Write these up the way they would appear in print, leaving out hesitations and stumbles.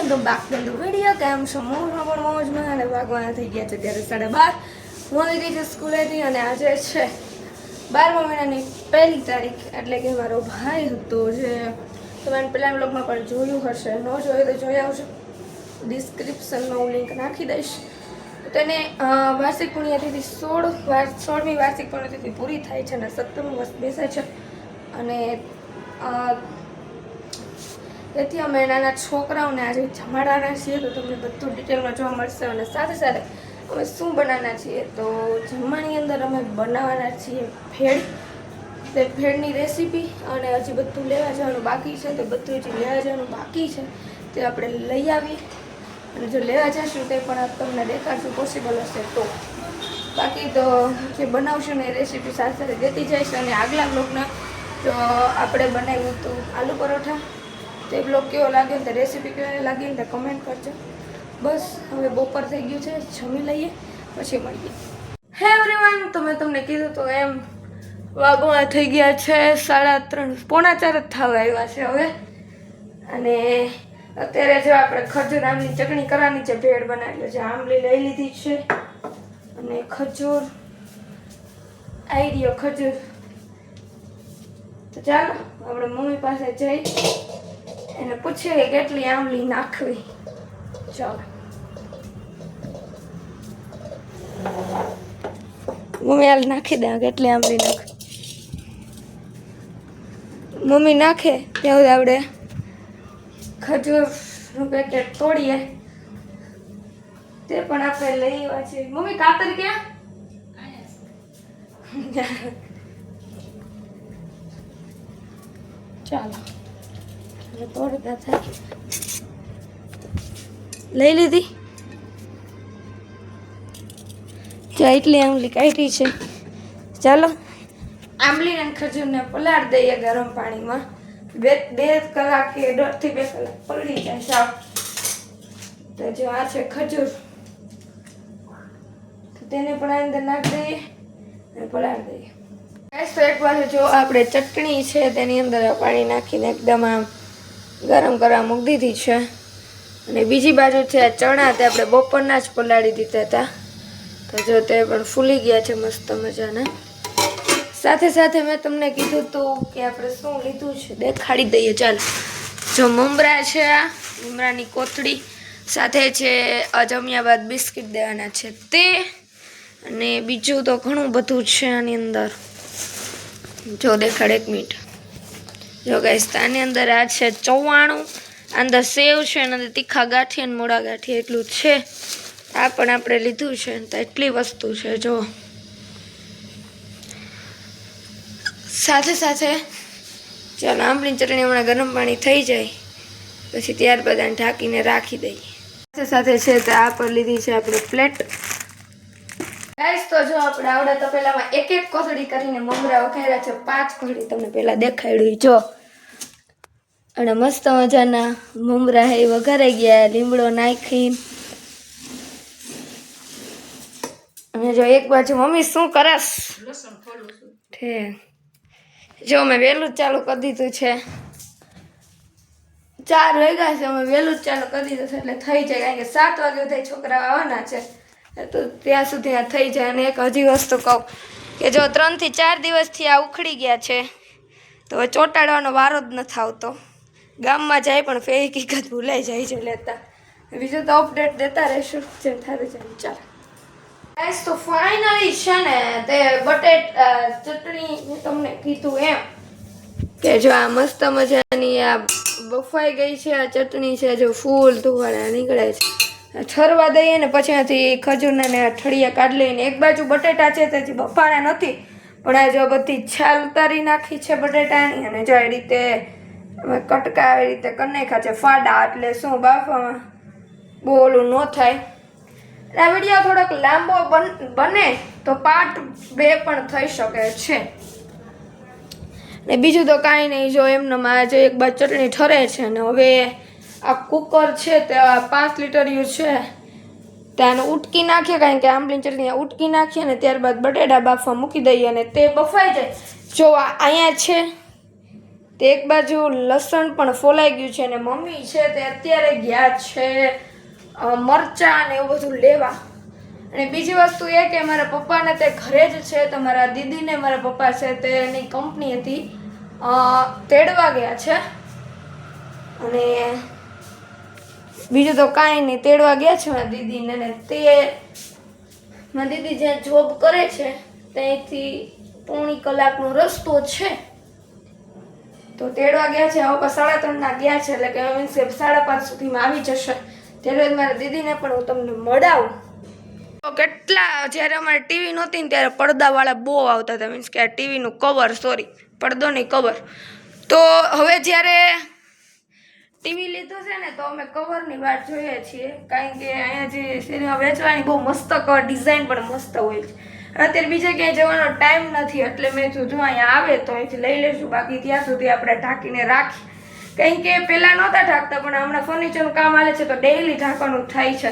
Welcome back to the video. કેમ છો? પણ મોજમાં અને વાગવાના થઈ ગયા છે ત્યારે 12:30. હું આવી ગઈ છું સ્કૂલેથી અને આજે છે 12મા મહિનાની 1લી તારીખ, એટલે કે મારો ભાઈ હતો જે તમે પહેલાના બ્લોગમાં પણ જોયું હશે. ન જોયું તો જોઈ આવજો, ડિસ્ક્રિપ્શનમાં હું લિંક નાખી દઈશ. તેને વાર્ષિક પુણ્યતિથિ 16મી વાર્ષિક પુણ્યતિથિ પૂરી થાય છે અને 17મું વર્ષ બેસે છે. અને તેથી અમે નાના છોકરાઓને આજે જમાડવાના છીએ, તો તમને બધું ડિટેલમાં જોવા મળશે. અને સાથે સાથે અમે શું બનાવવાના છીએ, તો જમવાની અંદર અમે બનાવવાના છીએ ભેળ. તે ભેળની રેસીપી અને હજી બધું લેવા જવાનું બાકી છે, તો બધું હજી લેવા જવાનું બાકી છે તે આપણે લઈ આવીએ. અને જો લેવા જઈશું તે પણ તમને દેખાડશું પોસિબલ હશે તો. બાકી તો જે બનાવશું ને એ રેસીપી સાથે સાથે દેતી જઈશ. અને આગલા બ્લોગના જો આપણે બનાવ્યું હતું આલુ પરોઠા, તે બ્લોગ કેવો લાગે ને, રેસીપી કેવી લાગી ને કમેન્ટ કરજો. બસ હવે બપોર થઈ ગયું છે, જમી લઈએ પછી મળીએ. હે એવરીવન, તો મેં તમને કીધું તો એમ વાગવા થઈ ગયા છે 3:30, પોણા 4 જ થવા આવ્યા છે હવે. અને અત્યારે જો આપણે ખજૂર આમલી ચટણી કરવાની છે, ભેળ બનાવેલી છે. આમલી લઈ લીધી છે અને ખજૂર આવી રહ્યો ખજૂર. તો ચાલો આપણે મમ્મી પાસે જઈ એને પૂછીએ કે કેટલી આમલી નાખવી. ચાલો મમ્મી હાલ નાખી દે કેટલી આમલી નાખ. મમ્મી નાખે ત્યાં આપણે ખજૂરનું પેકેટ તોડીએ, તે પણ આપણે લઈ આવ્યા છીએ. મમ્મી કાતર ક્યાં? ચાલો તોડતા થાય. લઈ લીધી જો એટલી આમલી કાઢી છે. ચાલો આમલી અને ખજૂરને પલાળ દઈએ ગરમ પાણીમાં. બે કલાક કે 1.5 થી 2 કલાક પલળી જાય સાવ. તો જો આ છે ખજૂર, તો તેને પણ આ અંદર નાખી દઈએ અને પલાળી દઈએ. તો એક બાજુ જો આપણે ચટણી છે તેની અંદર પાણી નાખીને એકદમ આમ ગરમ કરવા મૂકી દીધી છે. અને બીજી બાજુ છે આ ચણા, તે આપણે બપોરના જ પલાળી દીધા હતા, તો જો તે પણ ફૂલી ગયા છે મસ્ત મજાના. સાથે સાથે મેં તમને કીધું હતું કે આપણે શું લીધું છે દેખાડી દઈએ. ચાલો જો મમરા છે, આ મમરાની કોથળી, સાથે છે જમ્યા બાદ બિસ્કિટ દેવાના છે તે, અને બીજું તો ઘણું બધું છે આની અંદર. જો દેખાડ 1 મિનિટ. જો ગાઈસ આની અંદર આ છે ચવાણું, અંદર સેવ છે અને તીખા ગાંઠિયા અને મોડા ગાંઠિયા એટલું છે. આ પણ આપણે લીધું છે, તો એટલી વસ્તુ છે. જો સાથે સાથે ચાલો આંબલીની ચટણી હમણાં ગરમ પાણી થઈ જાય પછી ત્યારબાદ આને ઢાંકીને રાખી દઈએ. સાથે સાથે છે તો આ પર લીધી છે આપણે પ્લેટ. ગાઈસ તો જો આપણે આવડે તો પેલામાં એક કોથળી કરીને મમરા વઘાર્યા છે. 5 કોથળી તમને પહેલા દેખાડ્યું જો. અને મસ્ત મજાના મમરા હે વઘારાઈ ગયા, લીમડો નાખી. અને જો એક બાજુ મમ્મી શું કરસ? લસણ ફોડું છું. ઠીક. જો મેં વહેલું જ ચાલુ કરી દીધું છે. 4 વાગ્યા છે, અમે વહેલું જ ચાલુ કરી દીધું છે એટલે થઈ જાય. કારણ કે 7 વાગે બધા છોકરા આવવાના છે, તો ત્યાં સુધી આ થઈ જાય. અને એક હજી વસ્તુ કહું કે જો 3 થી 4 દિવસથી આ ઉખડી ગયા છે, તો હવે ચોંટાડવાનો વારો જ નથી આવતો. ગામમાં જાય પણ ફેવિકિક ભૂલાઈ જાય છે લેતા. બીજું તો અપડેટ દેતા રહેશું જેમ થતું જાય. ચાલો ગાઈસ તો ફાઇનલી છે ને તે ચટણી મેં તમને કીધું એમ કે જો આ મસ્ત મજાની આ બફાઈ ગઈ છે. આ ચટણી છે જો ફૂલ ધુવાળા નીકળે છે. ઠરવા દઈએ ને પછી આથી ખજૂરના ને ઠળિયા કાઢી લઈને. એક બાજુ બટેટા છે તે હજી બફાણા નથી, પણ આ જો બધી છાલ ઉતારી નાખી છે બટેટાની. અને જો એ રીતે કટકા આવી રીતે કરી નાખ્યા છે ફાડા, એટલે શું બાફવામાં બહુ ઓલું ન થાય. આ વિડીયો થોડોક લાંબો બને તો પાર્ટ 2 પણ થઈ શકે છે. ને બીજું તો કાંઈ નહીં. જો એમનામાં જો એક બાજુ ચટણી ઠરે છે ને હવે આ કુકર છે તે 5 લીટરનું છે, ત્યાં ઉટકી નાખીએ. કારણ કે આંબલીની ચટણી ઉટકી નાખીએ ને ત્યારબાદ બટેટા બાફવા મૂકી દઈએ અને તે બફાઈ જાય. જો અહીંયા છે તે એક બાજુ લસણ પણ ફોલાઈ ગયું છે અને મમ્મી છે તે અત્યારે ગયા છે મરચાં ને એવું બધું લેવા. અને બીજી વસ્તુ એ કે મારા પપ્પાને તે ઘરે જ છે, તો મારા દીદીને મારા પપ્પા છે તે એની કંપની હતી તેડવા ગયા છે. અને બીજું તો કાંઈ નહીં, તેડવા ગયા છે મારા દીદીને. ને તે મારા દીદી જ્યાં જોબ કરે છે ત્યાંથી 3.5 કલાકનો રસ્તો છે, તો તેડવા ગયા છે. હવે 3:30 ગયા છે, એટલે કે મીન્સ કે 5:30 સુધીમાં આવી જશે. ત્યારે મારા દીદીને પણ હું તમને મળાવું. તો કેટલા જ્યારે અમારે ટીવી નહોતી ને ત્યારે પડદાવાળા બહુ આવતા હતા, મીન્સ કે આ ટીવીનું કવર, સોરી પડદો નહીં કવર. તો હવે જ્યારે ટીવી લીધું છે ને તો અમે કવરની વાત જોઈએ છીએ, કારણ કે અહીંયા જે સિનેમા વેચવાની બહુ મસ્ત કવર, ડિઝાઇન પણ મસ્ત હોય છે. અત્યારે બીજે ક્યાંય જવાનો ટાઈમ નથી, એટલે મેં જો અહીંયા આવે તો અહીંથી લઈ લઈશું, બાકી ત્યાં સુધી આપણે ઢાંકીને રાખી. કારણ કે પહેલાં નહોતા ઢાંકતા, પણ હમણાં ફર્નિચરનું કામ હાલે છે તો ડેઈલી ઢાંકવાનું થાય છે.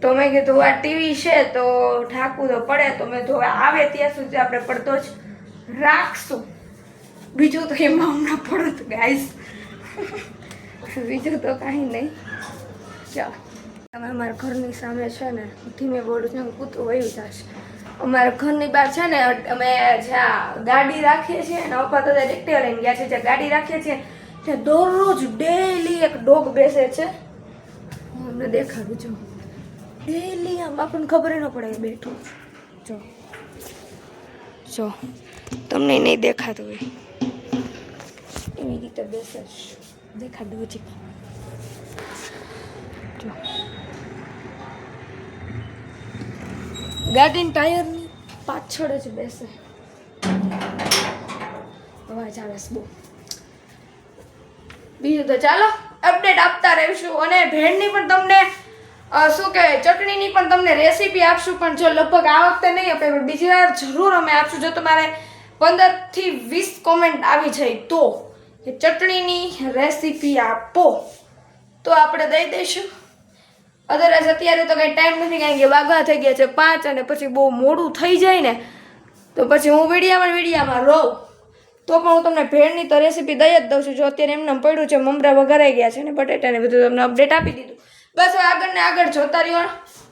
તો મેં કીધું આ ટીવી છે તો ઢાંકવું તો પડે, તો મેં તો આવે ત્યાં સુધી આપણે પડતો જ રાખશું. બીજું તો એમાં હમણાં પડત ગાઈસ, બીજું તો કાંઈ નહીં. ચાલો, તમે અમારા ઘરની સામે છે ને ધીમે બોલું છું, કૂતરું વયું જશે. અમારા ઘરની બહાર છે ને અમે જ્યાં ગાડી રાખીએ છીએ ને, પપ્પા તો એક્ટિવા લઈને ગયા છે, જ્યાં ગાડી રાખીએ છીએ ત્યાં દરરોજ ડેઈલી એક ડોગ બેસે છે. હું અમને દેખાડું છું, ડેઈલી આમ આપણને ખબર ન પડે બેઠું. જો તમને નહીં દેખાતું હોય એવી રીતે બેસે છે, દેખાડું છે. જો ગાડીના ટાયરની પાછળ જ બેસે, અવાજ આવે છે બહુ. બીજું તો ચાલો અપડેટ આપતા રહીશું. અને ભેળની પણ તમને શું કહેવાય, ચટણીની પણ તમને રેસીપી આપશું, પણ જો લગભગ આ વખતે નહીં આપે, પણ બીજી વાર જરૂર અમે આપશું. જો તમારે 15 થી 20 કોમેન્ટ આવી જાય તો કે ચટણીની રેસીપી આપો તો આપણે દઈ દઈશું. અદરવાઇઝ અત્યારે તો કંઈ ટાઈમ નથી, કારણ કે વાગવા થઈ ગયા છે 5, અને પછી બહુ મોડું થઈ જાય ને તો પછી હું વિડીયામાં રહું. તો પણ હું તમને ભેળની તો રેસીપી દઈ જ દઉં છું. જો અત્યારે એમને પડ્યું છે, મમરા વઘારાઈ ગયા છે ને બટેટાને બધું તમને અપડેટ આપી દીધું. બસ હવે આગળ ને આગળ જોતા રહ્યો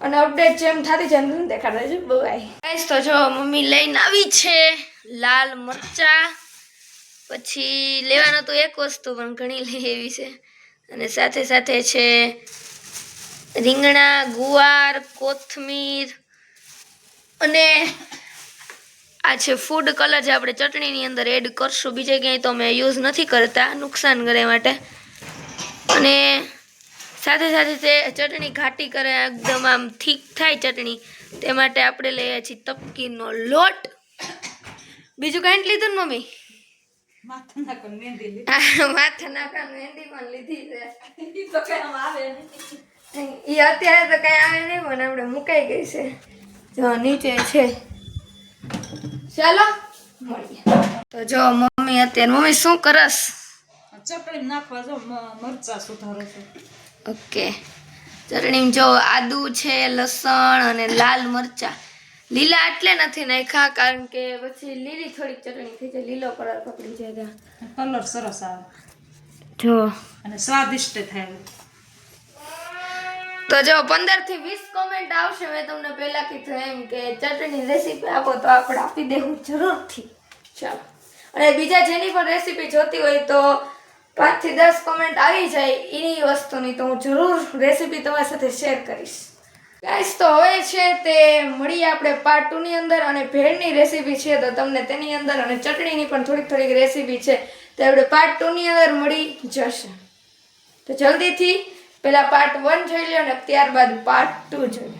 અને અપડેટ જેમ થતી છે એમ દેખાડતા છે. બાય. તો જો મમ્મી લઈને આવી છે લાલ મરચાં. પછી લેવાનું તો એક વસ્તુ પણ ઘણી લઈ એવી છે, અને સાથે સાથે છે રીંગણા, ગુવાર, કોથમીર, અને આ છે ફૂડ કલર જે આપણે ચટણીની અંદર એડ કરશું. બીજે ક્યાંય તો અમે યુઝ નથી કરતા, નુકસાન કરે માટે. અને સાથે સાથે તે ચટણી ઘાટી કરે, એકદમ આમ થીક થાય ચટણી, તે માટે આપણે લઈએ છીએ તપકીનો લોટ. બીજું કાંઈ લીધું ને મમ્મી? માથા નાખવાનું મહેંદી પણ લીધી છે. એ અત્યારે તો કઈ આવે નહીં, પણ આપણે મુકાઈ ગઈ છે, જો નીચે છે. ચાલો મળીએ. તો જો મમ્મી અત્યારે, મમ્મી શું કરસ? ચટણી નાખવા, જો મરચા સુધારો છે. ઓકે, ચટણી જો આદુ છે, લસણ અને લાલ મરચા. લીલા એટલે નથી નાખ્યા, કારણ કે પછી લીલી થોડીક ચટણી થઈ જાય, લીલો કલર પકડી જાય ત્યાં. કલર સરસ આવે જો, અને સ્વાદિષ્ટ થાય. તો જો 15 થી 20 કોમેન્ટ આવશે. મેં તમને પહેલા કીધું એમ કે ચટણી રેસીપી આપો તો આપણે આપી દેવું જરૂરથી. ચાલો, અને બીજા જેની પણ રેસીપી જોતી હોય તો 5 થી 10 કોમેન્ટ આવી જાય એની વસ્તુની, તો હું જરૂર રેસીપી તમારી સાથે શેર કરીશ. ગાઈસ, તો હવે છે તે મળીએ આપણે પાર્ટ 2 ની અંદર. અને ભેળની રેસીપી છે તો તમને તેની અંદર, અને ચટણીની પણ થોડીક રેસીપી છે તો આપણે પાર્ટ 2 ની અંદર મળી જશે. તો જલ્દીથી પહેલા પાર્ટ 1 જોઈ લો અને ત્યારબાદ પાર્ટ 2 જોઈ લો.